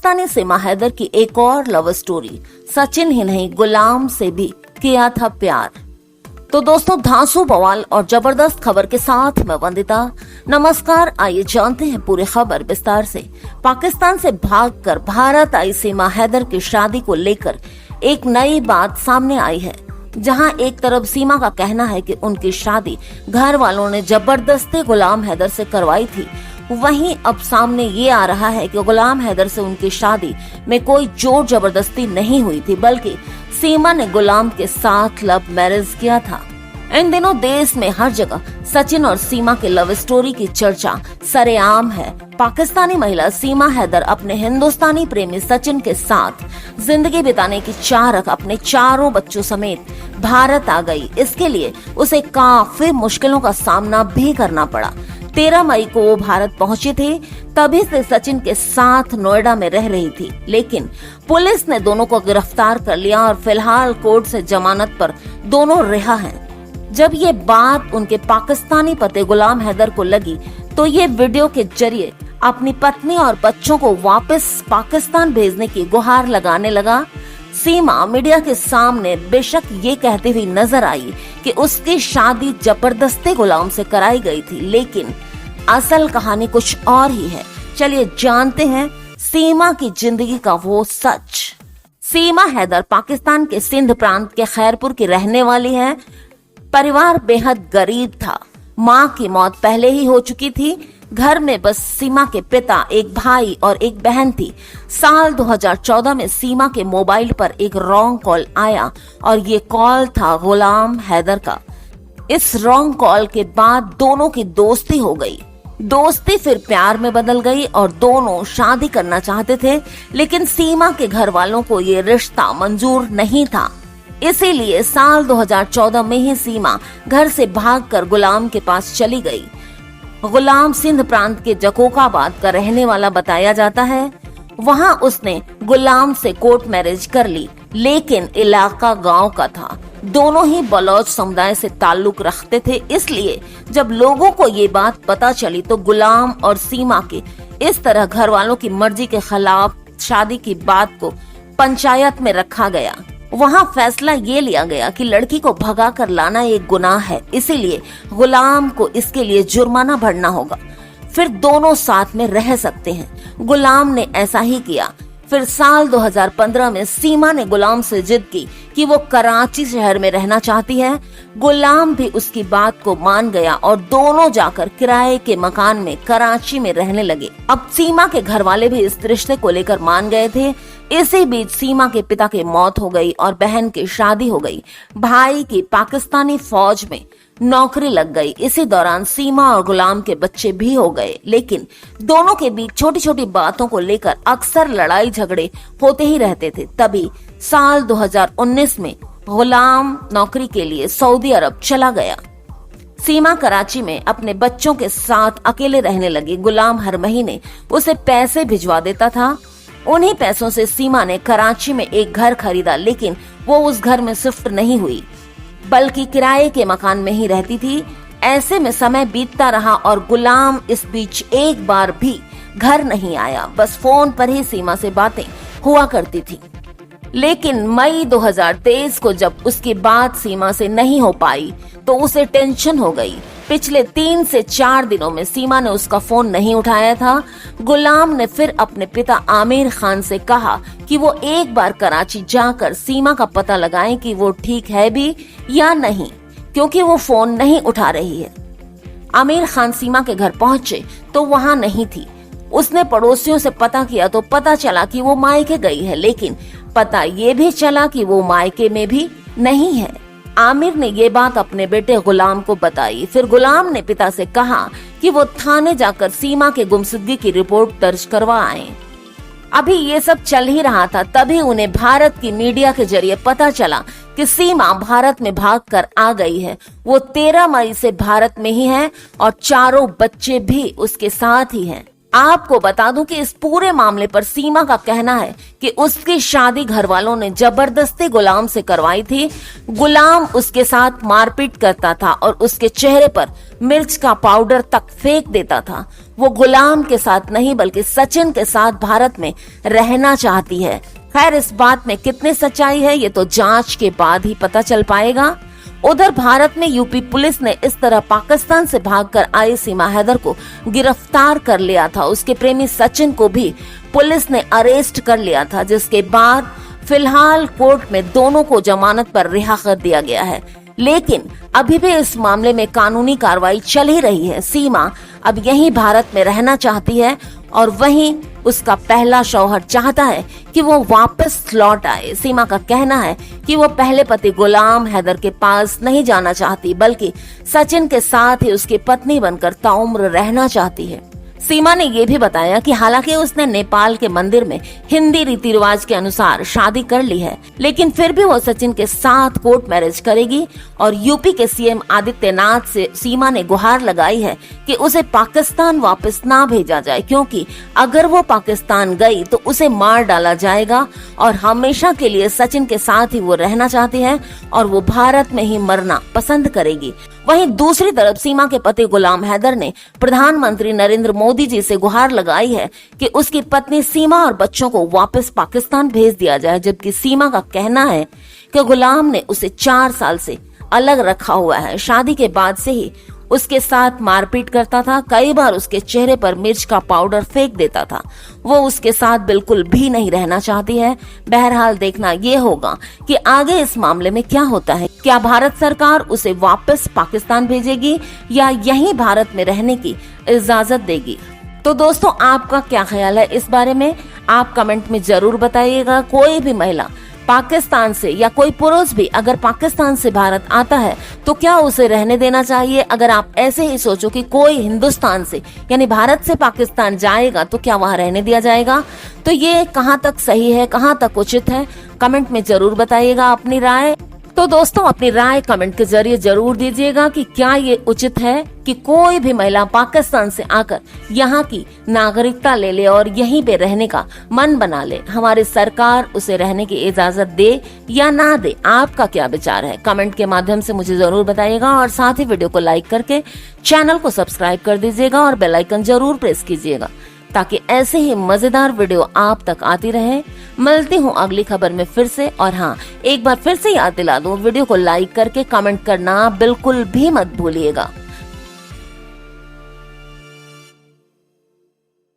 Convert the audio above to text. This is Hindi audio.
पाकिस्तानी सीमा हैदर की एक और लव स्टोरी। सचिन ही नहीं, गुलाम से भी किया था प्यार। तो दोस्तों, धांसू बवाल और जबरदस्त खबर के साथ मैं वंदिता। नमस्कार, आइए जानते हैं पूरी खबर विस्तार से। पाकिस्तान से भागकर भारत आई सीमा हैदर की शादी को लेकर एक नई बात सामने आई है। जहां एक तरफ सीमा का कहना है कि उनकी शादी घर वालों ने जबरदस्ती गुलाम हैदर से करवाई थी, वहीं अब सामने ये आ रहा है कि गुलाम हैदर से उनकी शादी में कोई जोर जबरदस्ती नहीं हुई थी, बल्कि सीमा ने गुलाम के साथ लव मैरिज किया था। इन दिनों देश में हर जगह सचिन और सीमा के लव स्टोरी की चर्चा सरेआम है। पाकिस्तानी महिला सीमा हैदर अपने हिंदुस्तानी प्रेमी सचिन के साथ जिंदगी बिताने की चाह रख अपने चारों बच्चों समेत भारत आ गई। इसके लिए उसे काफी मुश्किलों का सामना भी करना पड़ा। 13 मई को वो भारत पहुंची थी। तभी से सचिन के साथ नोएडा में रह रही थी, लेकिन पुलिस ने दोनों को गिरफ्तार कर लिया और फिलहाल कोर्ट से जमानत पर दोनों रिहा हैं। जब ये बात उनके पाकिस्तानी पति गुलाम हैदर को लगी तो ये वीडियो के जरिए अपनी पत्नी और बच्चों को वापस पाकिस्तान भेजने की गुहार लगाने लगा। सीमा मीडिया के सामने बेशक ये कहती हुई नजर आई कि उसकी शादी जबरदस्ती गुलाम से कराई गई थी, लेकिन असल कहानी कुछ और ही है। चलिए जानते हैं सीमा की जिंदगी का वो सच। सीमा हैदर पाकिस्तान के सिंध प्रांत के खैरपुर की रहने वाली है। परिवार बेहद गरीब था। माँ की मौत पहले ही हो चुकी थी। घर में बस सीमा के पिता, एक भाई और एक बहन थी। साल 2014 में सीमा के मोबाइल पर एक रॉन्ग कॉल आया और ये कॉल था गुलाम हैदर का। इस रॉन्ग कॉल के बाद दोनों की दोस्ती हो गई। दोस्ती फिर प्यार में बदल गई और दोनों शादी करना चाहते थे, लेकिन सीमा के घर वालों को ये रिश्ता मंजूर नहीं था। इसीलिए साल 2014 में ही सीमा घर से भागकर गुलाम के पास चली गई। गुलाम सिंध प्रांत के जकोकाबाद का रहने वाला बताया जाता है। वहां उसने गुलाम से कोर्ट मैरिज कर ली, लेकिन इलाका गांव का था। दोनों ही बलोच समुदाय से ताल्लुक रखते थे। इसलिए जब लोगों को ये बात पता चली तो गुलाम और सीमा के इस तरह घर वालों की मर्जी के खिलाफ शादी की बात को पंचायत में रखा गया। वहाँ फैसला ये लिया गया कि लड़की को भगा कर लाना एक गुनाह है, इसीलिए गुलाम को इसके लिए जुर्माना भरना होगा, फिर दोनों साथ में रह सकते हैं। गुलाम ने ऐसा ही किया। फिर साल 2015 में सीमा ने गुलाम से जिद की कि वो कराची शहर में रहना चाहती है। गुलाम भी उसकी बात को मान गया और दोनों जाकर किराए के मकान में कराची में रहने लगे। अब सीमा के घर वाले भी इस रिश्ते को लेकर मान गए थे। इसी बीच सीमा के पिता की मौत हो गई और बहन की शादी हो गई। भाई की पाकिस्तानी फौज में नौकरी लग गई। इसी दौरान सीमा और गुलाम के बच्चे भी हो गए, लेकिन दोनों के बीच छोटी छोटी बातों को लेकर अक्सर लड़ाई झगड़े होते ही रहते थे। तभी साल 2019 में गुलाम नौकरी के लिए सऊदी अरब चला गया। सीमा कराची में अपने बच्चों के साथ अकेले रहने लगी। गुलाम हर महीने उसे पैसे भिजवा देता था। उन्हीं पैसों से सीमा ने कराची में एक घर खरीदा, लेकिन वो उस घर में शिफ्ट नहीं हुई, बल्कि किराए के मकान में ही रहती थी। ऐसे में समय बीतता रहा और गुलाम इस बीच एक बार भी घर नहीं आया। बस फोन पर ही सीमा से बातें हुआ करती थी। लेकिन मई 2023 को जब उसकी बात सीमा से नहीं हो पाई तो उसे टेंशन हो गई। पिछले 3 से 4 दिनों में सीमा ने उसका फोन नहीं उठाया था। गुलाम ने फिर अपने पिता आमिर खान से कहा कि वो एक बार कराची जाकर सीमा का पता लगाएं कि वो ठीक है भी या नहीं, क्योंकि वो फोन नहीं उठा रही है। आमिर खान सीमा के घर पहुंचे तो वहां नहीं थी। उसने पड़ोसियों से पता किया तो पता चला कि वो मायके गई है, लेकिन पता ये भी चला कि वो मायके में भी नहीं है। आमिर ने ये बात अपने बेटे गुलाम को बताई। फिर गुलाम ने पिता से कहा कि वो थाने जाकर सीमा के गुमशुदगी की रिपोर्ट दर्ज करवा आए। अभी ये सब चल ही रहा था, तभी उन्हें भारत की मीडिया के जरिए पता चला कि सीमा भारत में भागकर आ गई है। वो 13 मई से भारत में ही है और चारों बच्चे भी उसके साथ ही हैं। आपको बता दूं कि इस पूरे मामले पर सीमा का कहना है कि उसकी शादी घर वालों ने जबरदस्ती गुलाम से करवाई थी। गुलाम उसके साथ मारपीट करता था और उसके चेहरे पर मिर्च का पाउडर तक फेंक देता था। वो गुलाम के साथ नहीं बल्कि सचिन के साथ भारत में रहना चाहती है। खैर, इस बात में कितनी सच्चाई है ये तो जांच के बाद ही पता चल पाएगा। उधर भारत में यूपी पुलिस ने इस तरह पाकिस्तान से भागकर आई सीमा हैदर को गिरफ्तार कर लिया था। उसके प्रेमी सचिन को भी पुलिस ने अरेस्ट कर लिया था, जिसके बाद फिलहाल कोर्ट में दोनों को जमानत पर रिहा कर दिया गया है। लेकिन अभी भी इस मामले में कानूनी कार्रवाई चल ही रही है। सीमा अब यहीं भारत में रहना चाहती है और वहीं उसका पहला शौहर चाहता है कि वो वापस लौट आए। सीमा का कहना है कि वो पहले पति गुलाम हैदर के पास नहीं जाना चाहती बल्कि सचिन के साथ ही उसकी पत्नी बनकर ताउम्र रहना चाहती है। सीमा ने ये भी बताया कि हालांकि उसने नेपाल के मंदिर में हिंदी रीति रिवाज के अनुसार शादी कर ली है, लेकिन फिर भी वो सचिन के साथ कोर्ट मैरिज करेगी। और यूपी के सीएम आदित्यनाथ से सीमा ने गुहार लगाई है कि उसे पाकिस्तान वापस ना भेजा जाए, क्योंकि अगर वो पाकिस्तान गई तो उसे मार डाला जाएगा और हमेशा के लिए सचिन के साथ ही वो रहना चाहती है और वो भारत में ही मरना पसंद करेगी। वहीं दूसरी तरफ सीमा के पति गुलाम हैदर ने प्रधानमंत्री नरेंद्र मोदी जी से गुहार लगाई है कि उसकी पत्नी सीमा और बच्चों को वापस पाकिस्तान भेज दिया जाए, जबकि सीमा का कहना है कि गुलाम ने उसे 4 साल से अलग रखा हुआ है। शादी के बाद से ही उसके साथ मारपीट करता था, कई बार उसके चेहरे पर मिर्च का पाउडर फेंक देता था। वो उसके साथ बिल्कुल भी नहीं रहना चाहती है। बहरहाल देखना ये होगा कि आगे इस मामले में क्या होता है। क्या भारत सरकार उसे वापस पाकिस्तान भेजेगी या यहीं भारत में रहने की इजाजत देगी? तो दोस्तों, आपका क्या ख्याल है इस बारे में? आप कमेंट में जरूर बताइएगा। कोई भी महिला पाकिस्तान से या कोई पुरुष भी अगर पाकिस्तान से भारत आता है तो क्या उसे रहने देना चाहिए? अगर आप ऐसे ही सोचो कि कोई हिंदुस्तान से यानी भारत से पाकिस्तान जाएगा तो क्या वहाँ रहने दिया जाएगा? तो ये कहाँ तक सही है, कहाँ तक उचित है? कमेंट में जरूर बताइएगा अपनी राय। तो दोस्तों, अपनी राय कमेंट के जरिए जरूर दीजिएगा कि क्या ये उचित है कि कोई भी महिला पाकिस्तान से आकर यहाँ की नागरिकता ले ले और यहीं पे रहने का मन बना ले। हमारी सरकार उसे रहने की इजाजत दे या ना दे? आपका क्या विचार है? कमेंट के माध्यम से मुझे जरूर बताइएगा और साथ ही वीडियो को लाइक करके चैनल को सब्सक्राइब कर दीजिएगा और बेल आइकन जरूर प्रेस कीजिएगा ताकि ऐसे ही मजेदार वीडियो आप तक आती रहे। मिलती हूँ अगली खबर में फिर से। और हाँ, एक बार फिर से याद दिला दूं, वीडियो को लाइक करके कमेंट करना बिल्कुल भी मत भूलिएगा।